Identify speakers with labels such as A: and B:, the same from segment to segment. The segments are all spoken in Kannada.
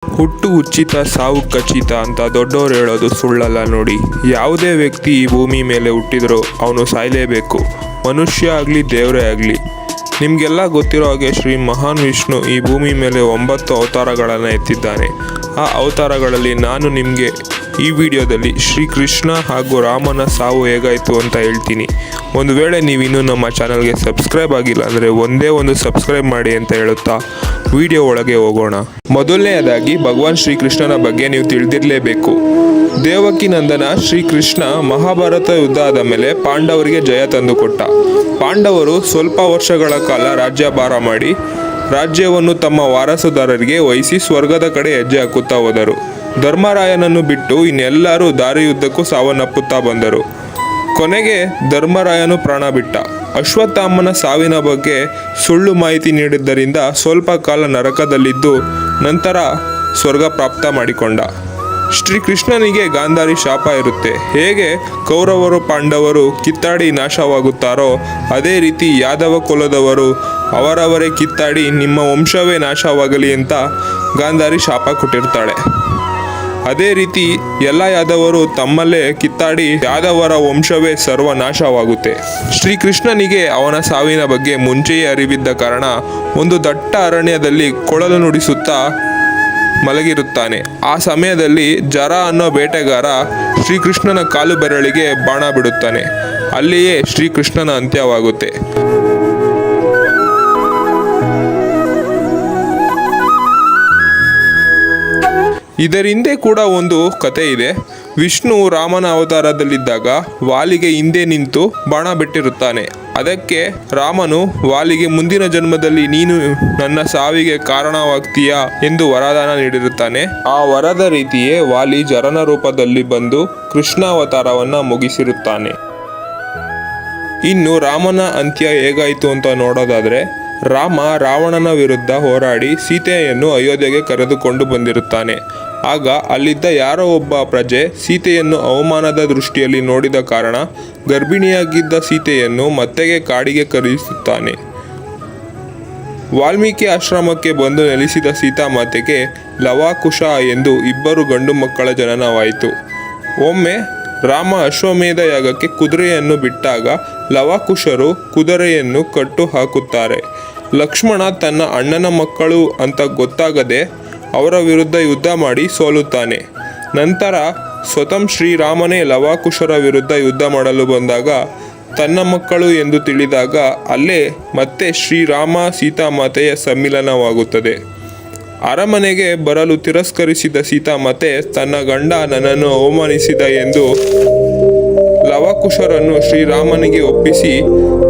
A: ಹುಟ್ಟು ಉಚಿತ ಸಾವು ಖಚಿತ ಅಂತ ದೊಡ್ಡವರು ಹೇಳೋದು ಸುಳ್ಳಲ್ಲ ನೋಡಿ. ಯಾವುದೇ ವ್ಯಕ್ತಿ ಈ ಭೂಮಿ ಮೇಲೆ ಹುಟ್ಟಿದ್ರೂ ಅವನು ಸಾಯಲೇಬೇಕು. ಮನುಷ್ಯ ಆಗಲಿ ದೇವರೇ ಆಗಲಿ. ನಿಮಗೆಲ್ಲ ಗೊತ್ತಿರೋ ಹಾಗೆ ಶ್ರೀ ಮಹಾನ್ ವಿಷ್ಣು ಈ ಭೂಮಿ ಮೇಲೆ 9 ಅವತಾರಗಳನ್ನು ಎತ್ತಿದ್ದಾನೆ. ಆ ಅವತಾರಗಳಲ್ಲಿ ನಾನು ನಿಮಗೆ ಈ ವಿಡಿಯೋದಲ್ಲಿ ಶ್ರೀಕೃಷ್ಣ ಹಾಗೂ ರಾಮನ ಸಾವು ಹೇಗಾಯಿತು ಅಂತ ಹೇಳ್ತೀನಿ. ಒಂದು ವೇಳೆ ನೀವಿನ್ನೂ ನಮ್ಮ ಚಾನಲ್ಗೆ ಸಬ್ಸ್ಕ್ರೈಬ್ ಆಗಿಲ್ಲ ಅಂದರೆ ಒಂದೇ ಒಂದು ಸಬ್ಸ್ಕ್ರೈಬ್ ಮಾಡಿ ಅಂತ ಹೇಳುತ್ತಾ ವಿಡಿಯೋ ಒಳಗೆ ಹೋಗೋಣ. ಮೊದಲನೆಯದಾಗಿ ಭಗವಾನ್ ಶ್ರೀಕೃಷ್ಣನ ಬಗ್ಗೆ ನೀವು ತಿಳಿದಿರಲೇಬೇಕು. ದೇವಕಿ ನಂದನ ಶ್ರೀಕೃಷ್ಣ ಮಹಾಭಾರತ ಯುದ್ಧ ಆದ ಮೇಲೆ ಪಾಂಡವರಿಗೆ ಜಯ ತಂದುಕೊಟ್ಟ. ಪಾಂಡವರು ಸ್ವಲ್ಪ ವರ್ಷಗಳ ಕಾಲ ರಾಜ್ಯಭಾರ ಮಾಡಿ ರಾಜ್ಯವನ್ನು ತಮ್ಮ ವಾರಸುದಾರರಿಗೆ ವಹಿಸಿ ಸ್ವರ್ಗದ ಕಡೆ ಹೆಜ್ಜೆ ಹಾಕುತ್ತಾ ಹೋದರು. ಧರ್ಮರಾಯನನ್ನು ಬಿಟ್ಟು ಇನ್ನೆಲ್ಲರೂ ದಾರಿಯುದ್ದಕ್ಕೂ ಸಾವನ್ನಪ್ಪುತ್ತಾ ಬಂದರು. ಕೊನೆಗೆ ಧರ್ಮರಾಯನು ಪ್ರಾಣ ಬಿಟ್ಟ. ಅಶ್ವತ್ಥಾಮನ ಸಾವಿನ ಬಗ್ಗೆ ಸುಳ್ಳು ಮಾಹಿತಿ ನೀಡಿದ್ದರಿಂದ ಸ್ವಲ್ಪ ಕಾಲ ನರಕದಲ್ಲಿದ್ದು ನಂತರ ಸ್ವರ್ಗ ಪ್ರಾಪ್ತ ಮಾಡಿಕೊಂಡ. ಶ್ರೀಕೃಷ್ಣನಿಗೆ ಗಾಂಧಾರಿ ಶಾಪ ಇರುತ್ತೆ. ಹೇಗೆ ಕೌರವರು ಪಾಂಡವರು ಕಿತ್ತಾಡಿ ನಾಶವಾಗುತ್ತಾರೋ ಅದೇ ರೀತಿ ಯಾದವ ಕುಲದವರು ಅವರವರೇ ಕಿತ್ತಾಡಿ ನಿಮ್ಮ ವಂಶವೇ ನಾಶವಾಗಲಿ ಅಂತ ಗಾಂಧಾರಿ ಶಾಪ ಕೊಟ್ಟಿರ್ತಾಳೆ. ಅದೇ ರೀತಿ ಎಲ್ಲ ಯಾದವರು ತಮ್ಮಲ್ಲೇ ಕಿತ್ತಾಡಿ ಯಾದವರ ವಂಶವೇ ಸರ್ವನಾಶವಾಗುತ್ತೆ. ಶ್ರೀಕೃಷ್ಣನಿಗೆ ಅವನ ಸಾವಿನ ಬಗ್ಗೆ ಮುಂಚೆಯೇ ಅರಿವಿದ್ದ ಕಾರಣ ಒಂದು ದಟ್ಟ ಅರಣ್ಯದಲ್ಲಿ ಕೊಳಲು ನುಡಿಸುತ್ತಾ ಮಲಗಿರುತ್ತಾನೆ. ಆ ಸಮಯದಲ್ಲಿ ಜರ ಅನ್ನೋ ಬೇಟೆಗಾರ ಶ್ರೀಕೃಷ್ಣನ ಕಾಲು ಬೆರಳಿಗೆ ಬಾಣ ಬಿಡುತ್ತಾನೆ. ಅಲ್ಲಿಯೇ ಶ್ರೀಕೃಷ್ಣನ ಅಂತ್ಯವಾಗುತ್ತೆ. ಇದರ ಹಿಂದೆ ಕೂಡ ಒಂದು ಕತೆ ಇದೆ. ವಿಷ್ಣು ರಾಮನ ಅವತಾರದಲ್ಲಿದ್ದಾಗ ವಾಲಿಗೆ ಹಿಂದೆ ನಿಂತು ಬಾಣ ಬಿಟ್ಟಿರುತ್ತಾನೆ. ಅದಕ್ಕೆ ರಾಮನು ವಾಲಿಗೆ ಮುಂದಿನ ಜನ್ಮದಲ್ಲಿ ನೀನು ನನ್ನ ಸಾವಿಗೆ ಕಾರಣವಾಗ್ತೀಯಾ ಎಂದು ವರದಾನ ನೀಡಿರುತ್ತಾನೆ. ಆ ವರದ ರೀತಿಯೇ ವಾಲಿ ಜರನ ರೂಪದಲ್ಲಿ ಬಂದು ಕೃಷ್ಣ ಅವತಾರವನ್ನ ಮುಗಿಸಿರುತ್ತಾನೆ. ಇನ್ನು ರಾಮನ ಅಂತ್ಯ ಹೇಗಾಯಿತು ಅಂತ ನೋಡೋದಾದ್ರೆ, ರಾಮ ರಾವಣನ ವಿರುದ್ಧ ಹೋರಾಡಿ ಸೀತೆಯನ್ನು ಅಯೋಧ್ಯೆಗೆ ಕರೆದುಕೊಂಡು ಬಂದಿರುತ್ತಾನೆ. ಆಗ ಅಲ್ಲಿದ್ದ ಯಾರೋ ಒಬ್ಬ ಪ್ರಜೆ ಸೀತೆಯನ್ನು ಅವಮಾನದ ದೃಷ್ಟಿಯಲ್ಲಿ ನೋಡಿದ ಕಾರಣ ಗರ್ಭಿಣಿಯಾಗಿದ್ದ ಸೀತೆಯನ್ನು ಮತ್ತೆಗೆ ಕಾಡಿಗೆ ಕರೆಯಿಸುತ್ತಾನೆ. ವಾಲ್ಮೀಕಿ ಆಶ್ರಮಕ್ಕೆ ಬಂದು ನೆಲೆಸಿದ ಸೀತಾಮಾತೆಗೆ ಲವಾಕುಶ ಎಂದು 2 ಗಂಡು ಮಕ್ಕಳ ಜನನವಾಯಿತು. ಒಮ್ಮೆ ರಾಮ ಅಶ್ವಮೇಧ ಯಾಗಕ್ಕೆ ಕುದುರೆಯನ್ನು ಬಿಟ್ಟಾಗ ಲವಾಕುಶರು ಕುದುರೆಯನ್ನು ಕಟ್ಟು ಹಾಕುತ್ತಾರೆ. ಲಕ್ಷ್ಮಣ ತನ್ನ ಅಣ್ಣನ ಮಕ್ಕಳು ಅಂತ ಗೊತ್ತಾಗದೆ ಅವರ ವಿರುದ್ಧ ಯುದ್ಧ ಮಾಡಿ ಸೋಲುತ್ತಾನೆ. ನಂತರ ಸ್ವತಃ ಶ್ರೀರಾಮನೇ ಲವಾಕುಶರ ವಿರುದ್ಧ ಯುದ್ಧ ಮಾಡಲು ಬಂದಾಗ ತನ್ನ ಮಕ್ಕಳು ಎಂದು ತಿಳಿದಾಗ ಅಲ್ಲೇ ಮತ್ತೆ ಶ್ರೀರಾಮ ಸೀತಾಮಾತೆಯ ಸಮ್ಮಿಲನವಾಗುತ್ತದೆ. ಅರಮನೆಗೆ ಬರಲು ತಿರಸ್ಕರಿಸಿದ ಸೀತಾಮಾತೆ ತನ್ನ ಗಂಡ ನನ್ನನ್ನು ಅವಮಾನಿಸಿದ ಎಂದು ಲವಾಕುಶರನ್ನು ಶ್ರೀರಾಮನಿಗೆ ಒಪ್ಪಿಸಿ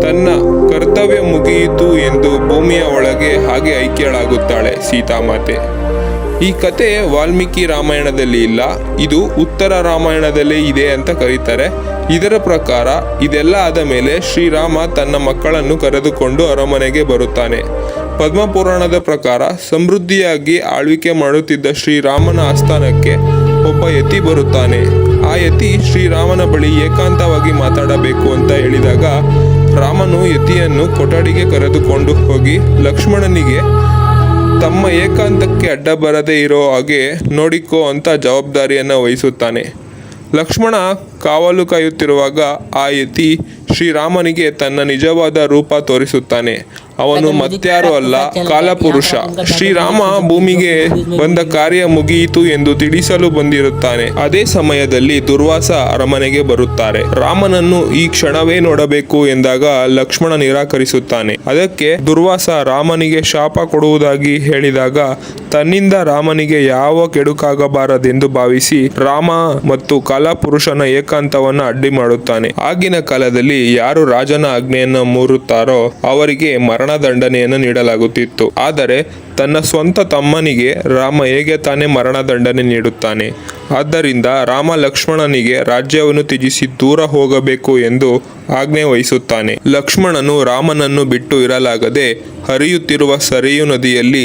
A: ತನ್ನ ಕರ್ತವ್ಯ ಮುಗಿಯಿತು ಎಂದು ಭೂಮಿಯ ಒಳಗೆ ಹಾಗೆ ಐಕ್ಯಳಾಗುತ್ತಾಳೆ ಸೀತಾಮಾತೆ. ಈ ಕತೆ ವಾಲ್ಮೀಕಿ ರಾಮಾಯಣದಲ್ಲಿ ಇಲ್ಲ, ಇದು ಉತ್ತರ ರಾಮಾಯಣದಲ್ಲೇ ಇದೆ ಅಂತ ಕರೀತಾರೆ. ಇದರ ಪ್ರಕಾರ ಇದೆಲ್ಲ ಆದ ಮೇಲೆ ಶ್ರೀರಾಮ ತನ್ನ ಮಕ್ಕಳನ್ನು ಕರೆದುಕೊಂಡು ಅರಮನೆಗೆ ಬರುತ್ತಾನೆ. ಪದ್ಮಪುರಾಣದ ಪ್ರಕಾರ ಸಮೃದ್ಧಿಯಾಗಿ ಆಳ್ವಿಕೆ ಮಾಡುತ್ತಿದ್ದ ಶ್ರೀರಾಮನ ಆಸ್ಥಾನಕ್ಕೆ ಒಬ್ಬ ಯತಿ ಬರುತ್ತಾನೆ. ಆ ಯತಿ ಶ್ರೀರಾಮನ ಬಳಿ ಏಕಾಂತವಾಗಿ ಮಾತಾಡಬೇಕು ಅಂತ ಹೇಳಿದಾಗ ರಾಮನು ಯತಿಯನ್ನು ಕೊಠಡಿಗೆ ಕರೆದುಕೊಂಡು ಹೋಗಿ ಲಕ್ಷ್ಮಣನಿಗೆ ತಮ್ಮ ಏಕಾಂತಕ್ಕೆ ಅಡ್ಡ ಬರದೇ ಇರೋ ಹಾಗೆ ನೋಡಿಕೋ ಅಂತ ಜವಾಬ್ದಾರಿಯನ್ನು ವಹಿಸುತ್ತಾನೆ. ಲಕ್ಷ್ಮಣ ಕಾವಲು ಕಾಯುತ್ತಿರುವಾಗ ಆ ಯತಿ ಶ್ರೀರಾಮನಿಗೆ ತನ್ನ ನಿಜವಾದ ರೂಪ ತೋರಿಸುತ್ತಾನೆ. ಅವನು ಮತ್ಯಾರೂ ಅಲ್ಲ, ಕಾಲಪುರುಷ. ಶ್ರೀರಾಮ ಭೂಮಿಗೆ ಬಂದ ಕಾರ್ಯ ಮುಗಿಯಿತು ಎಂದು ತಿಳಿಸಲು ಬಂದಿರುತ್ತಾನೆ. ಅದೇ ಸಮಯದಲ್ಲಿ ದುರ್ವಾಸ ಅರಮನೆಗೆ ಬರುತ್ತಾರೆ. ರಾಮನನ್ನು ಈ ಕ್ಷಣವೇ ನೋಡಬೇಕು ಎಂದಾಗ ಲಕ್ಷ್ಮಣ ನಿರಾಕರಿಸುತ್ತಾನೆ. ಅದಕ್ಕೆ ದುರ್ವಾಸ ರಾಮನಿಗೆ ಶಾಪ ಕೊಡುವುದಾಗಿ ಹೇಳಿದಾಗ ತನ್ನಿಂದ ರಾಮನಿಗೆ ಯಾವ ಕೆಡುಕಾಗಬಾರದೆಂದು ಭಾವಿಸಿ ರಾಮ ಮತ್ತು ಕಾಲಪುರುಷನ ಏಕಾಂತವನ್ನು ಅಡ್ಡಿ ಮಾಡುತ್ತಾನೆ. ಆಗಿನ ಕಾಲದಲ್ಲಿ ಯಾರು ರಾಜನ ಆಜ್ಞೆಯನ್ನು ಮೀರುತ್ತಾರೋ ಅವರಿಗೆ ಮರಣದಂಡನೆಯನ್ನು ನೀಡಲಾಗುತ್ತಿತ್ತು. ಆದರೆ ತನ್ನ ಸ್ವಂತ ತಮ್ಮನಿಗೆ ರಾಮ ಹೇಗೆ ತಾನೇ ಮರಣದಂಡನೆ ನೀಡುತ್ತಾನೆ? ಆದ್ದರಿಂದ ರಾಮ ಲಕ್ಷ್ಮಣನಿಗೆ ರಾಜ್ಯವನ್ನು ತ್ಯಜಿಸಿ ದೂರ ಹೋಗಬೇಕು ಎಂದು ಆಜ್ಞೆ ವಹಿಸುತ್ತಾನೆ. ಲಕ್ಷ್ಮಣನು ರಾಮನನ್ನು ಬಿಟ್ಟು ಇರಲಾಗದೆ ಹರಿಯುತ್ತಿರುವ ಸರಿಯು ನದಿಯಲ್ಲಿ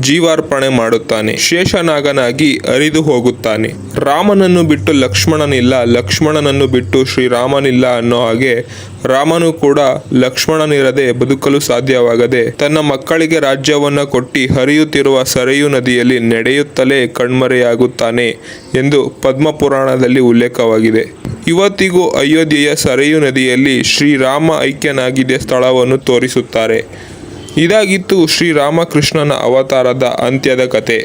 A: ಜೀವಾರ್ಪಣೆ ಮಾಡುತ್ತಾನೆ. ಶೇಷನಾಗನಾಗಿ ಹರಿದು ಹೋಗುತ್ತಾನೆ. ರಾಮನನ್ನು ಬಿಟ್ಟು ಲಕ್ಷ್ಮಣನಿಲ್ಲ, ಲಕ್ಷ್ಮಣನನ್ನು ಬಿಟ್ಟು ಶ್ರೀರಾಮನಿಲ್ಲ ಅನ್ನೋ ಹಾಗೆ ರಾಮನು ಕೂಡ ಲಕ್ಷ್ಮಣನಿರದೆ ಬದುಕಲು ಸಾಧ್ಯವಾಗದೆ ತನ್ನ ಮಕ್ಕಳಿಗೆ ರಾಜ್ಯವನ್ನ ಕೊಟ್ಟಿ ಹರಿಯುತ್ತಿರುವ ಸರಯೂ ನದಿಯಲ್ಲಿ ನಡೆಯುತ್ತಲೇ ಕಣ್ಮರೆಯಾಗುತ್ತಾನೆ ಎಂದು ಪದ್ಮಪುರಾಣದಲ್ಲಿ ಉಲ್ಲೇಖವಾಗಿದೆ. ಇವತ್ತಿಗೂ ಅಯೋಧ್ಯೆಯ ಸರಯೂ ನದಿಯಲ್ಲಿ ಶ್ರೀರಾಮ ಐಕ್ಯನಾಗಿದ್ದ ಸ್ಥಳವನ್ನು ತೋರಿಸುತ್ತಾರೆ. ಇದಾಗಿತ್ತು ಶ್ರೀರಾಮಕೃಷ್ಣನ ಅವತಾರದ ಅಂತ್ಯದ ಕತೆ.